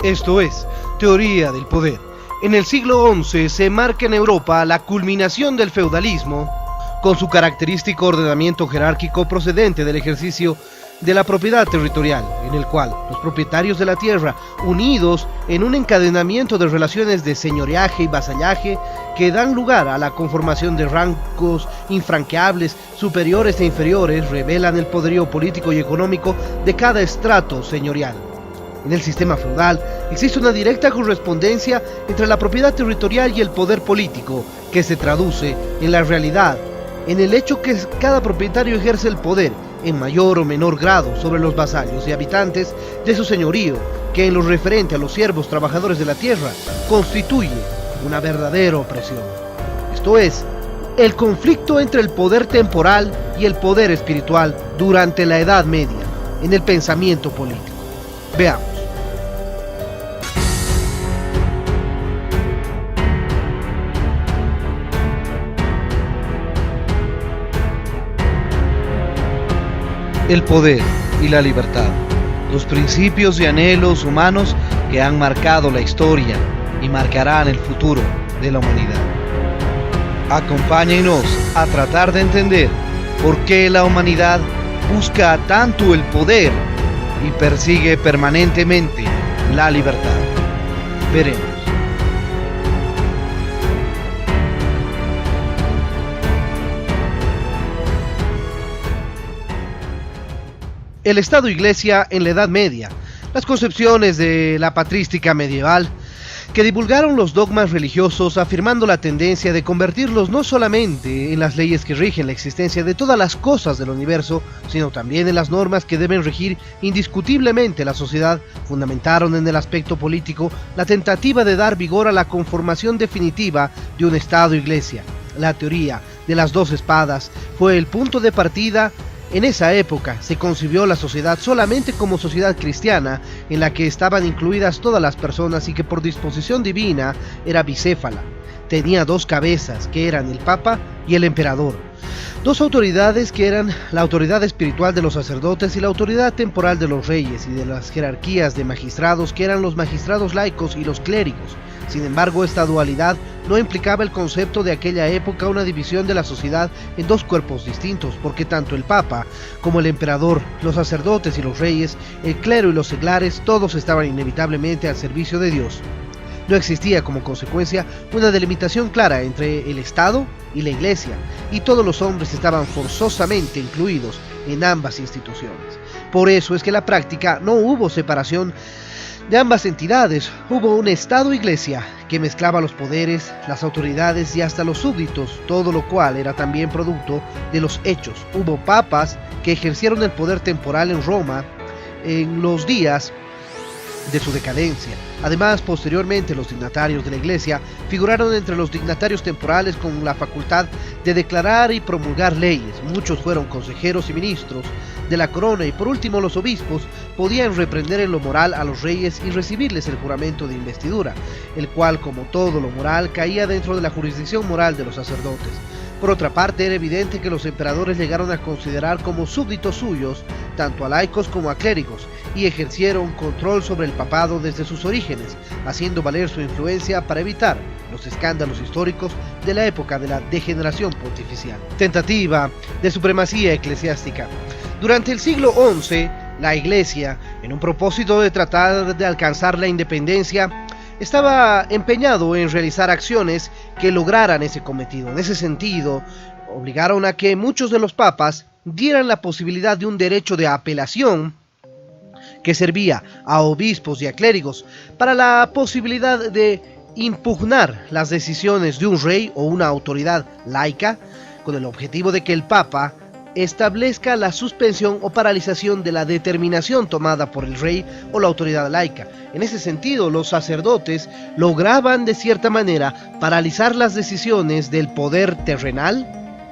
Esto es Teoría del Poder. En el siglo XI se marca en Europa la culminación del feudalismo, con su característico ordenamiento jerárquico procedente del ejercicio de la propiedad territorial, en el cual los propietarios de la tierra, unidos en un encadenamiento de relaciones de señoreaje y vasallaje, que dan lugar a la conformación de rangos infranqueables, superiores e inferiores, revelan el poderío político y económico de cada estrato señorial. En el sistema feudal existe una directa correspondencia entre la propiedad territorial y el poder político, que se traduce en la realidad, en el hecho que cada propietario ejerce el poder en mayor o menor grado sobre los vasallos y habitantes de su señorío, que en lo referente a los siervos trabajadores de la tierra constituye una verdadera opresión. Esto es, el conflicto entre el poder temporal y el poder espiritual durante la Edad Media en el pensamiento político. Veamos. El poder y la libertad, los principios y anhelos humanos que han marcado la historia y marcarán el futuro de la humanidad. Acompáñenos a tratar de entender por qué la humanidad busca tanto el poder y persigue permanentemente la libertad. Veremos. El Estado-Iglesia en la Edad Media, las concepciones de la patrística medieval, que divulgaron los dogmas religiosos afirmando la tendencia de convertirlos no solamente en las leyes que rigen la existencia de todas las cosas del universo, sino también en las normas que deben regir indiscutiblemente la sociedad, fundamentaron en el aspecto político la tentativa de dar vigor a la conformación definitiva de un Estado-Iglesia. La teoría de las dos espadas fue el punto de partida. En esa época se concibió la sociedad solamente como sociedad cristiana, en la que estaban incluidas todas las personas y que por disposición divina era bicéfala. Tenía dos cabezas, que eran el Papa y el Emperador. Dos autoridades que eran la autoridad espiritual de los sacerdotes y la autoridad temporal de los reyes, y de las jerarquías de magistrados que eran los magistrados laicos y los clérigos. Sin embargo, esta dualidad no implicaba el concepto de aquella época una división de la sociedad en dos cuerpos distintos, porque tanto el Papa como el Emperador, los sacerdotes y los reyes, el clero y los seglares, todos estaban inevitablemente al servicio de Dios. No existía como consecuencia una delimitación clara entre el Estado y la Iglesia, y todos los hombres estaban forzosamente incluidos en ambas instituciones. Por eso es que en la práctica no hubo separación de ambas entidades. Hubo un Estado-Iglesia que mezclaba los poderes, las autoridades y hasta los súbditos, todo lo cual era también producto de los hechos. Hubo papas que ejercieron el poder temporal en Roma en los días de su decadencia. Además, posteriormente, los dignatarios de la Iglesia figuraron entre los dignatarios temporales con la facultad de declarar y promulgar leyes. Muchos fueron consejeros y ministros de la corona, y por último los obispos podían reprender en lo moral a los reyes y recibirles el juramento de investidura, el cual, como todo lo moral, caía dentro de la jurisdicción moral de los sacerdotes. Por otra parte, era evidente que los emperadores llegaron a considerar como súbditos suyos tanto a laicos como a clérigos, y ejercieron control sobre el papado desde sus orígenes, haciendo valer su influencia para evitar los escándalos históricos de la época de la degeneración pontificial. Tentativa de supremacía eclesiástica. Durante el siglo XI, la Iglesia, en un propósito de tratar de alcanzar la independencia, estaba empeñado en realizar acciones que lograran ese cometido. En ese sentido, obligaron a que muchos de los papas dieran la posibilidad de un derecho de apelación que servía a obispos y a clérigos para la posibilidad de impugnar las decisiones de un rey o una autoridad laica, con el objetivo de que el Papa establezca la suspensión o paralización de la determinación tomada por el rey o la autoridad laica. En ese sentido, los sacerdotes lograban de cierta manera paralizar las decisiones del poder terrenal,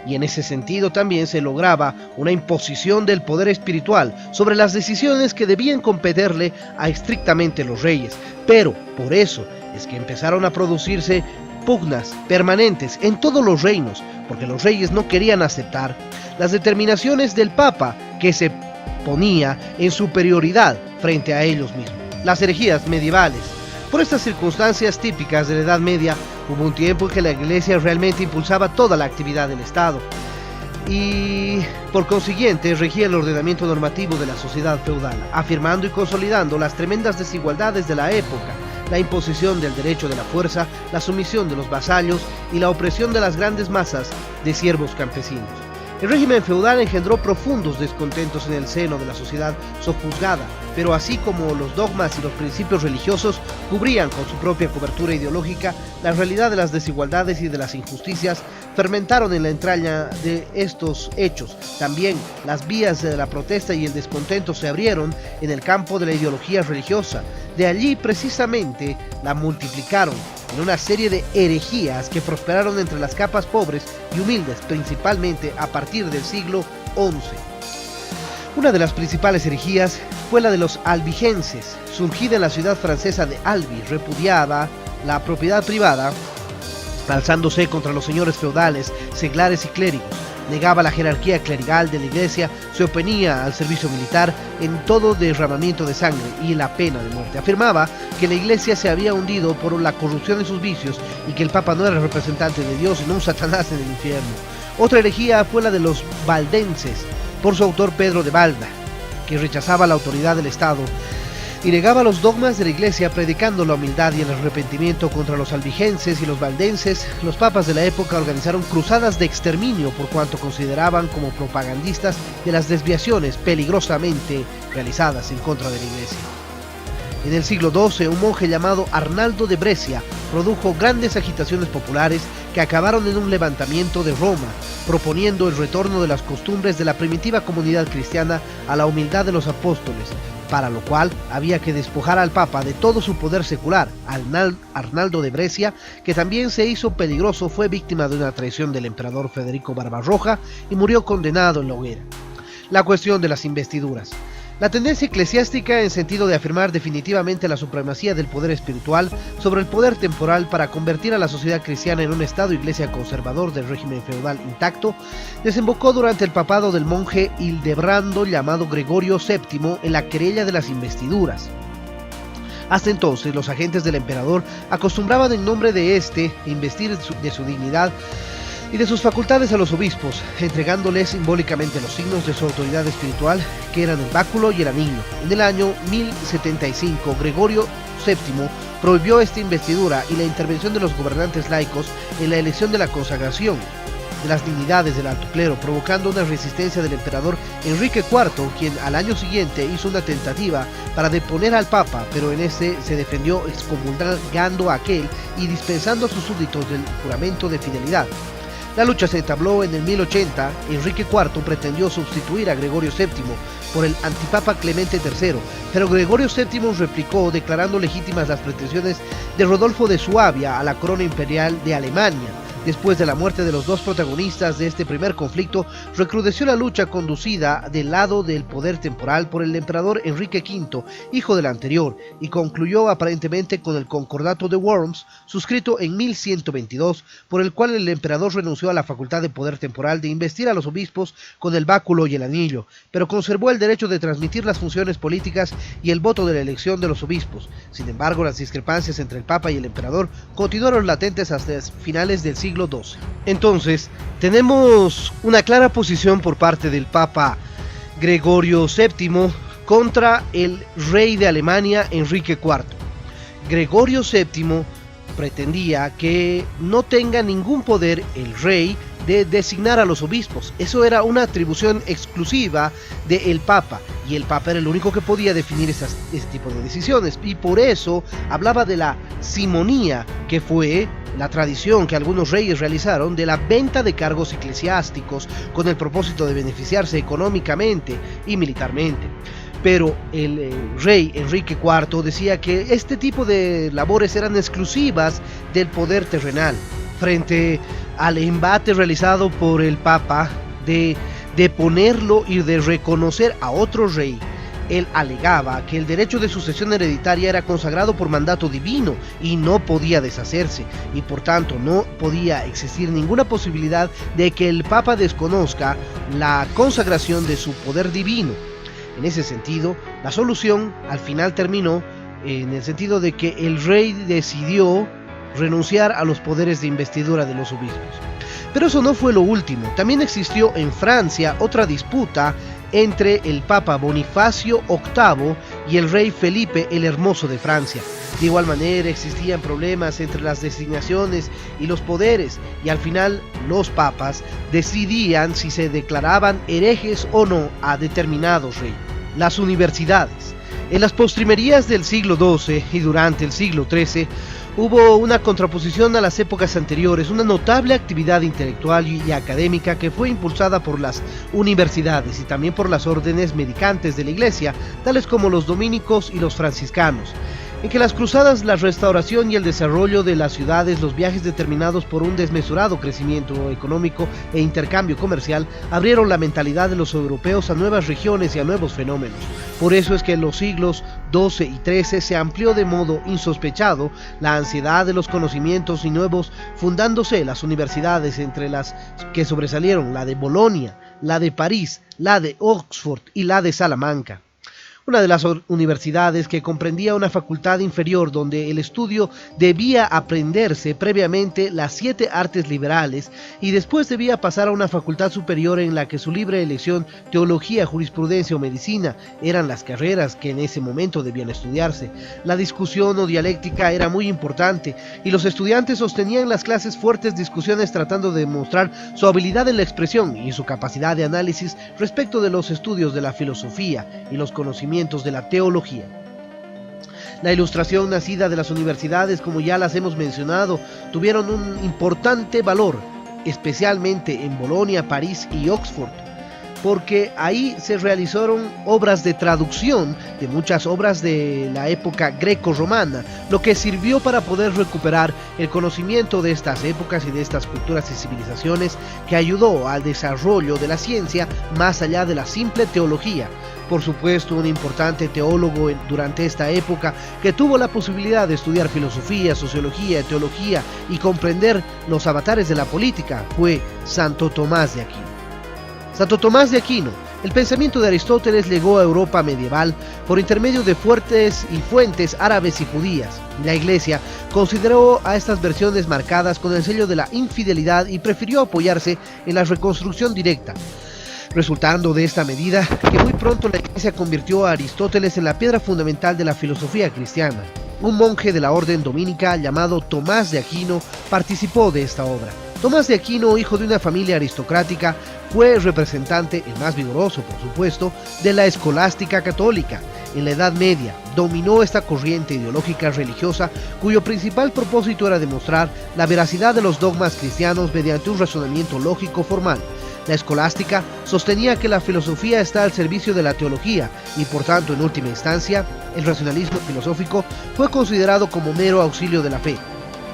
y en ese sentido también se lograba una imposición del poder espiritual sobre las decisiones que debían competirle a estrictamente los reyes. Pero por eso es que empezaron a producirse pugnas permanentes en todos los reinos, porque los reyes no querían aceptar las determinaciones del Papa, que se ponía en superioridad frente a ellos mismos. las herejías medievales. Por estas circunstancias típicas de la Edad Media, hubo un tiempo en que la Iglesia realmente impulsaba toda la actividad del Estado y, por consiguiente, regía el ordenamiento normativo de la sociedad feudal, afirmando y consolidando las tremendas desigualdades de la época, la imposición del derecho de la fuerza, la sumisión de los vasallos y la opresión de las grandes masas de siervos campesinos. El régimen feudal engendró profundos descontentos en el seno de la sociedad sojuzgada, pero así como los dogmas y los principios religiosos cubrían con su propia cobertura ideológica la realidad de las desigualdades y de las injusticias, fermentaron en la entraña de estos hechos. También las vías de la protesta y el descontento se abrieron en el campo de la ideología religiosa. De allí precisamente la multiplicaron en una serie de herejías que prosperaron entre las capas pobres y humildes, principalmente a partir del siglo XI. Una de las principales herejías fue la de los albigenses, surgida en la ciudad francesa de Albi, repudiaba la propiedad privada, alzándose contra los señores feudales, seglares y clérigos. Negaba la jerarquía clerical de la Iglesia, se oponía al servicio militar en todo derramamiento de sangre y la pena de muerte. Afirmaba que la Iglesia se había hundido por la corrupción de sus vicios y que el Papa no era el representante de Dios, sino un Satanás en el infierno. Otra herejía fue la de los valdenses, por su autor Pedro de Valda, que rechazaba la autoridad del Estado y negaba los dogmas de la Iglesia, predicando la humildad y el arrepentimiento contra los albigenses y los valdenses. Los papas de la época organizaron cruzadas de exterminio por cuanto consideraban como propagandistas de las desviaciones peligrosamente realizadas en contra de la Iglesia. En el siglo XII, un monje llamado Arnaldo de Brescia produjo grandes agitaciones populares que acabaron en un levantamiento de Roma, proponiendo el retorno de las costumbres de la primitiva comunidad cristiana a la humildad de los apóstoles, para lo cual había que despojar al Papa de todo su poder secular. Arnaldo de Brescia, que también se hizo peligroso, fue víctima de una traición del emperador Federico Barbarroja y murió condenado en la hoguera. La cuestión de las investiduras. La tendencia eclesiástica en sentido de afirmar definitivamente la supremacía del poder espiritual sobre el poder temporal para convertir a la sociedad cristiana en un estado-iglesia conservador del régimen feudal intacto, desembocó durante el papado del monje Hildebrando llamado Gregorio VII en la querella de las investiduras. Hasta entonces, los agentes del emperador acostumbraban en nombre de este investir de su dignidad y de sus facultades a los obispos, entregándoles simbólicamente los signos de su autoridad espiritual, que eran el báculo y el anillo. En el año 1075, Gregorio VII prohibió esta investidura y la intervención de los gobernantes laicos en la elección de la consagración de las dignidades del alto clero, provocando una resistencia del emperador Enrique IV, quien al año siguiente hizo una tentativa para deponer al Papa, pero en este se defendió excomulgando a aquel y dispensando a sus súbditos del juramento de fidelidad. La lucha se entabló en el 1080. Enrique IV pretendió sustituir a Gregorio VII por el antipapa Clemente III, pero Gregorio VII replicó declarando legítimas las pretensiones de Rodolfo de Suabia a la corona imperial de Alemania. Después de la muerte de los dos protagonistas de este primer conflicto, recrudeció la lucha conducida del lado del poder temporal por el emperador Enrique V, hijo del anterior, y concluyó aparentemente con el Concordato de Worms, suscrito en 1122, por el cual el emperador renunció a la facultad de poder temporal de investir a los obispos con el báculo y el anillo, pero conservó el derecho de transmitir las funciones políticas y el voto de la elección de los obispos. Sin embargo, las discrepancias entre el Papa y el emperador continuaron latentes hasta finales del siglo XII. Entonces, tenemos una clara posición por parte del Papa Gregorio VII contra el rey de Alemania, Enrique IV. Gregorio VII pretendía que no tenga ningún poder el rey de designar a los obispos. Eso era una atribución exclusiva del Papa, y el Papa era el único que podía definir este tipo de decisiones, y por eso hablaba de la simonía, que fue la tradición que algunos reyes realizaron de la venta de cargos eclesiásticos con el propósito de beneficiarse económicamente y militarmente. Pero el rey Enrique IV decía que este tipo de labores eran exclusivas del poder terrenal. Frente al embate realizado por el Papa de ponerlo y de reconocer a otro rey, él alegaba que el derecho de sucesión hereditaria era consagrado por mandato divino y no podía deshacerse, y por tanto no podía existir ninguna posibilidad de que el Papa desconozca la consagración de su poder divino. En ese sentido, la solución al final terminó en el sentido de que el rey decidió renunciar a los poderes de investidura de los obispos. Pero eso no fue lo último. También existió en Francia otra disputa entre el Papa Bonifacio VIII y el rey Felipe el Hermoso de Francia. De igual manera existían problemas entre las designaciones y los poderes, y al final los papas decidían si se declaraban herejes o no a determinados reyes. Las universidades. En las postrimerías del siglo XII y durante el siglo XIII hubo una contraposición a las épocas anteriores, una notable actividad intelectual y académica que fue impulsada por las universidades y también por las órdenes mendicantes de la Iglesia, tales como los dominicos y los franciscanos, en que las cruzadas, la restauración y el desarrollo de las ciudades, los viajes determinados por un desmesurado crecimiento económico e intercambio comercial, abrieron la mentalidad de los europeos a nuevas regiones y a nuevos fenómenos. Por eso es que en los siglos XII y XIII se amplió de modo insospechado la ansiedad de los conocimientos y nuevos, fundándose las universidades, entre las que sobresalieron la de Bolonia, la de París, la de Oxford y la de Salamanca. Una de las universidades que comprendía una facultad inferior donde el estudio debía aprenderse previamente las 7 artes liberales y después debía pasar a una facultad superior en la que su libre elección, teología, jurisprudencia o medicina, eran las carreras que en ese momento debían estudiarse. La discusión o dialéctica era muy importante y los estudiantes sostenían en las clases fuertes discusiones tratando de demostrar su habilidad en la expresión y su capacidad de análisis respecto de los estudios de la filosofía y los conocimientos de la teología. La ilustración nacida de las universidades, como ya las hemos mencionado, tuvieron un importante valor, especialmente en Bolonia, París y Oxford, porque ahí se realizaron obras de traducción de muchas obras de la época greco-romana, lo que sirvió para poder recuperar el conocimiento de estas épocas y de estas culturas y civilizaciones, que ayudó al desarrollo de la ciencia más allá de la simple teología. Por supuesto, un importante teólogo durante esta época que tuvo la posibilidad de estudiar filosofía, sociología, teología y comprender los avatares de la política fue Santo Tomás de Aquino. Santo Tomás de Aquino. El pensamiento de Aristóteles llegó a Europa medieval por intermedio de fuertes árabes y judías. La Iglesia consideró a estas versiones marcadas con el sello de la infidelidad y prefirió apoyarse en la reconstrucción directa, resultando de esta medida que muy pronto la Iglesia convirtió a Aristóteles en la piedra fundamental de la filosofía cristiana. Un monje de la orden dominica llamado Tomás de Aquino participó de esta obra. Tomás de Aquino, hijo de una familia aristocrática, fue representante, el más vigoroso por supuesto, de la escolástica católica. En la Edad Media dominó esta corriente ideológica religiosa cuyo principal propósito era demostrar la veracidad de los dogmas cristianos mediante un razonamiento lógico formal. La escolástica sostenía que la filosofía está al servicio de la teología y por tanto, en última instancia, el racionalismo filosófico fue considerado como mero auxilio de la fe.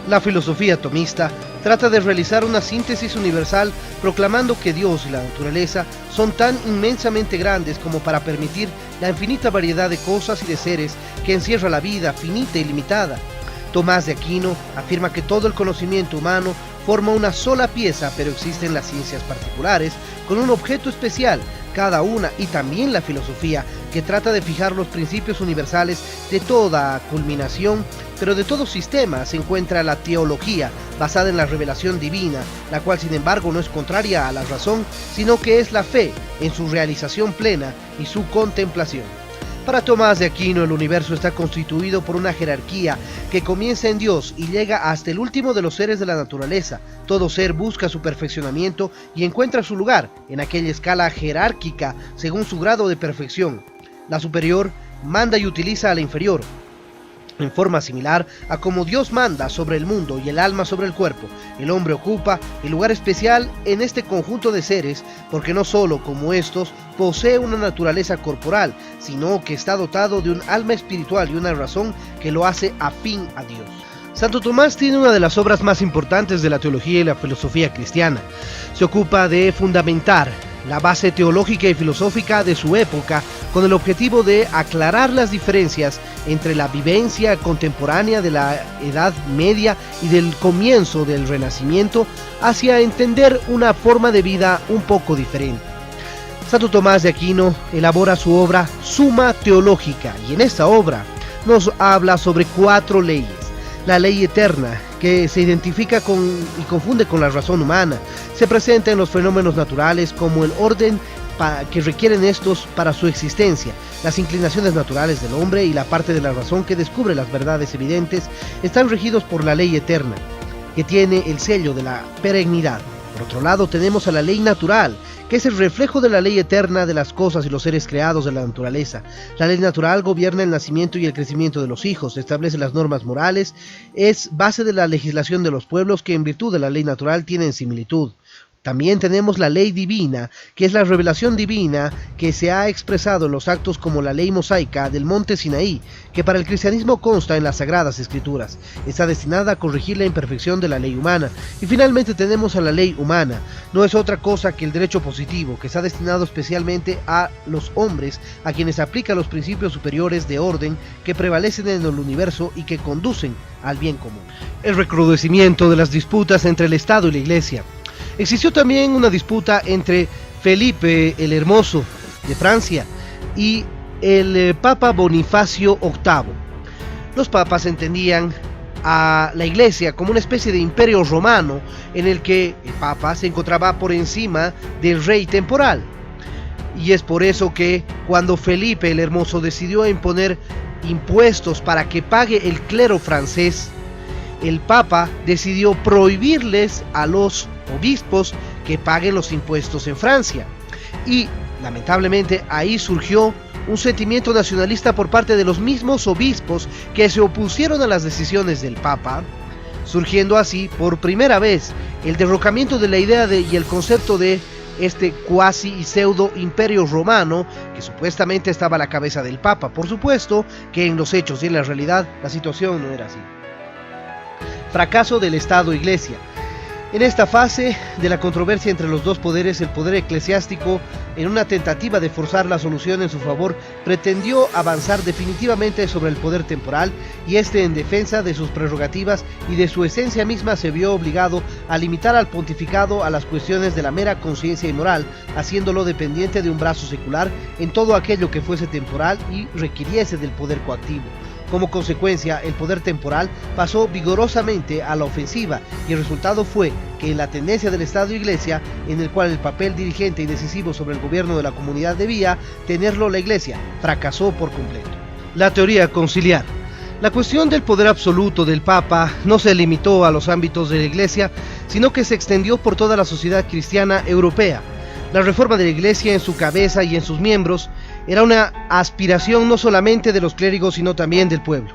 La filosofía tomista trata de realizar una síntesis universal proclamando que Dios y la naturaleza son tan inmensamente grandes como para permitir la infinita variedad de cosas y de seres que encierra la vida finita y limitada. Tomás de Aquino afirma que todo el conocimiento humano forma una sola pieza, pero existen las ciencias particulares con un objeto especial, cada una, y también la filosofía, que trata de fijar los principios universales de toda culminación, pero de todo sistema se encuentra la teología, basada en la revelación divina, la cual sin embargo no es contraria a la razón, sino que es la fe en su realización plena y su contemplación. Para Tomás de Aquino, el universo está constituido por una jerarquía que comienza en Dios y llega hasta el último de los seres de la naturaleza. Todo ser busca su perfeccionamiento y encuentra su lugar en aquella escala jerárquica según su grado de perfección. La superior manda y utiliza a la inferior, en forma similar a como Dios manda sobre el mundo y el alma sobre el cuerpo. El hombre ocupa el lugar especial en este conjunto de seres, porque no solo, como estos, posee una naturaleza corporal, sino que está dotado de un alma espiritual y una razón que lo hace afín a Dios. Santo Tomás tiene una de las obras más importantes de la teología y la filosofía cristiana. Se ocupa de fundamentar la base teológica y filosófica de su época con el objetivo de aclarar las diferencias entre la vivencia contemporánea de la Edad Media y del comienzo del Renacimiento hacia entender una forma de vida un poco diferente. Santo Tomás de Aquino elabora su obra Summa Theologica y en esta obra nos habla sobre 4 leyes. La ley eterna, que se identifica con y confunde con la razón humana, se presenta en los fenómenos naturales como el orden que requieren estos para su existencia. Las inclinaciones naturales del hombre y la parte de la razón que descubre las verdades evidentes están regidos por la ley eterna, que tiene el sello de la perennidad. Por otro lado, tenemos a la ley natural, que es el reflejo de la ley eterna de las cosas y los seres creados de la naturaleza. La ley natural gobierna el nacimiento y el crecimiento de los hijos, establece las normas morales, es base de la legislación de los pueblos que en virtud de la ley natural tienen similitud. También tenemos la ley divina, que es la revelación divina que se ha expresado en los actos como la ley mosaica del monte Sinaí, que para el cristianismo consta en las Sagradas Escrituras. Está destinada a corregir la imperfección de la ley humana. Y finalmente tenemos a la ley humana. No es otra cosa que el derecho positivo, que está destinado especialmente a los hombres, a quienes aplica los principios superiores de orden que prevalecen en el universo y que conducen al bien común. El recrudecimiento de las disputas entre el Estado y la Iglesia. Existió también una disputa entre Felipe el Hermoso de Francia y el Papa Bonifacio VIII. Los papas entendían a la Iglesia como una especie de imperio romano en el que el Papa se encontraba por encima del rey temporal. Y es por eso que cuando Felipe el Hermoso decidió imponer impuestos para que pague el clero francés, el Papa decidió prohibirles a los obispos que paguen los impuestos en Francia. Y lamentablemente ahí surgió un sentimiento nacionalista por parte de los mismos obispos que se opusieron a las decisiones del Papa, surgiendo así por primera vez el derrocamiento de la idea y el concepto de este cuasi y pseudo imperio romano que supuestamente estaba a la cabeza del Papa. Por supuesto que en los hechos y en la realidad la situación no era así. Fracaso del Estado-Iglesia. En esta fase de la controversia entre los dos poderes, el poder eclesiástico, en una tentativa de forzar la solución en su favor, pretendió avanzar definitivamente sobre el poder temporal, y este, en defensa de sus prerrogativas y de su esencia misma, se vio obligado a limitar al pontificado a las cuestiones de la mera conciencia y moral, haciéndolo dependiente de un brazo secular en todo aquello que fuese temporal y requiriese del poder coactivo. Como consecuencia, el poder temporal pasó vigorosamente a la ofensiva, y el resultado fue que en la tendencia del Estado-Iglesia, en el cual el papel dirigente y decisivo sobre el gobierno de la comunidad debía tenerlo la Iglesia, fracasó por completo. La teoría conciliar. La cuestión del poder absoluto del Papa no se limitó a los ámbitos de la Iglesia, sino que se extendió por toda la sociedad cristiana europea. La reforma de la Iglesia en su cabeza y en sus miembros era una aspiración no solamente de los clérigos, sino también del pueblo.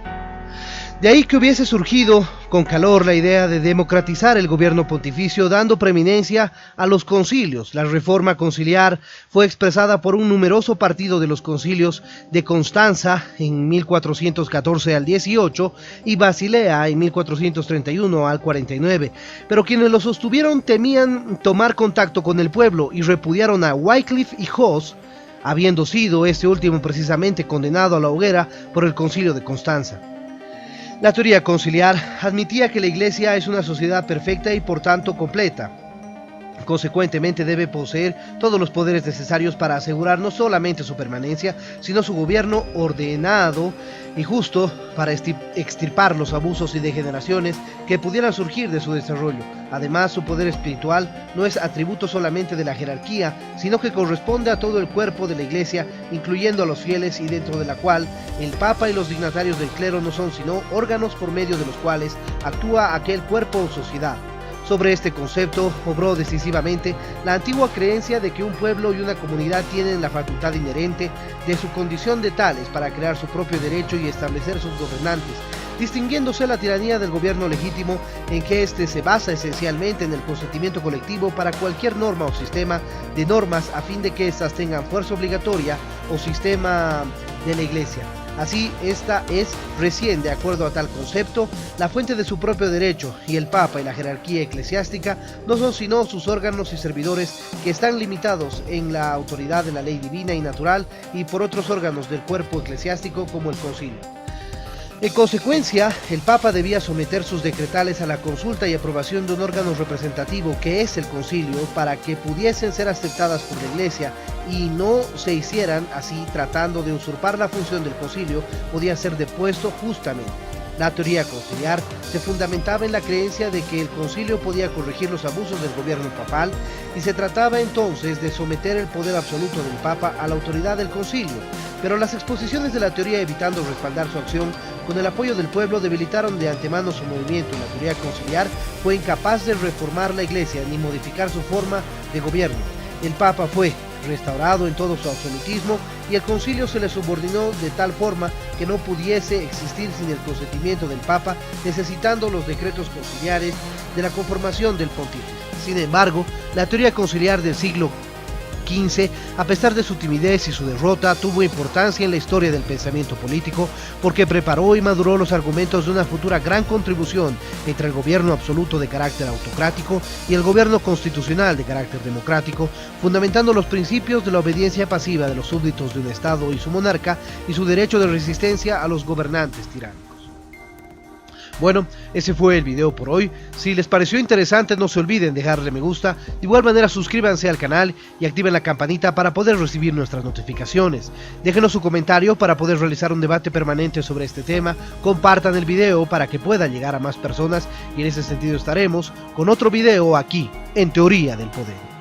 De ahí que hubiese surgido con calor la idea de democratizar el gobierno pontificio, dando preeminencia a los concilios. La reforma conciliar fue expresada por un numeroso partido de los concilios de Constanza en 1414 al 18 y Basilea en 1431 al 49, pero quienes lo sostuvieron temían tomar contacto con el pueblo y repudiaron a Wycliffe y Hus, habiendo sido este último precisamente condenado a la hoguera por el concilio de Constanza. La teoría conciliar admitía que la Iglesia es una sociedad perfecta y por tanto completa. Consecuentemente debe poseer todos los poderes necesarios para asegurar no solamente su permanencia, sino su gobierno ordenado y justo para extirpar los abusos y degeneraciones que pudieran surgir de su desarrollo. Además, su poder espiritual no es atributo solamente de la jerarquía, sino que corresponde a todo el cuerpo de la Iglesia, incluyendo a los fieles, y dentro de la cual el Papa y los dignatarios del clero no son sino órganos por medio de los cuales actúa aquel cuerpo o sociedad. Sobre este concepto obró decisivamente la antigua creencia de que un pueblo y una comunidad tienen la facultad inherente de su condición de tales para crear su propio derecho y establecer sus gobernantes, distinguiéndose la tiranía del gobierno legítimo, en que éste se basa esencialmente en el consentimiento colectivo para cualquier norma o sistema de normas, a fin de que éstas tengan fuerza obligatoria, o sistema de la Iglesia. Así, esta es recién, de acuerdo a tal concepto, la fuente de su propio derecho, y el Papa y la jerarquía eclesiástica no son sino sus órganos y servidores que están limitados en la autoridad de la ley divina y natural y por otros órganos del cuerpo eclesiástico como el concilio. En consecuencia, el Papa debía someter sus decretales a la consulta y aprobación de un órgano representativo que es el concilio para que pudiesen ser aceptadas por la Iglesia y no se hicieran así tratando de usurpar la función del concilio, podía ser depuesto justamente. La teoría conciliar se fundamentaba en la creencia de que el concilio podía corregir los abusos del gobierno papal y se trataba entonces de someter el poder absoluto del Papa a la autoridad del concilio, pero las exposiciones de la teoría evitando respaldar su acción con el apoyo del pueblo debilitaron de antemano su movimiento y la teoría conciliar fue incapaz de reformar la Iglesia ni modificar su forma de gobierno. El Papa fue restaurado en todo su absolutismo y el concilio se le subordinó de tal forma que no pudiese existir sin el consentimiento del Papa, necesitando los decretos conciliares de la conformación del pontífice. Sin embargo, la teoría conciliar del siglo XV, a pesar de su timidez y su derrota, tuvo importancia en la historia del pensamiento político porque preparó y maduró los argumentos de una futura gran contribución entre el gobierno absoluto de carácter autocrático y el gobierno constitucional de carácter democrático, fundamentando los principios de la obediencia pasiva de los súbditos de un Estado y su monarca y su derecho de resistencia a los gobernantes tiránicos. Bueno, ese fue el video por hoy. Si les pareció interesante, no se olviden dejarle me gusta. De igual manera, suscríbanse al canal y activen la campanita para poder recibir nuestras notificaciones. Déjenos su comentario para poder realizar un debate permanente sobre este tema. Compartan el video para que pueda llegar a más personas y en ese sentido estaremos con otro video aquí en Teoría del Poder.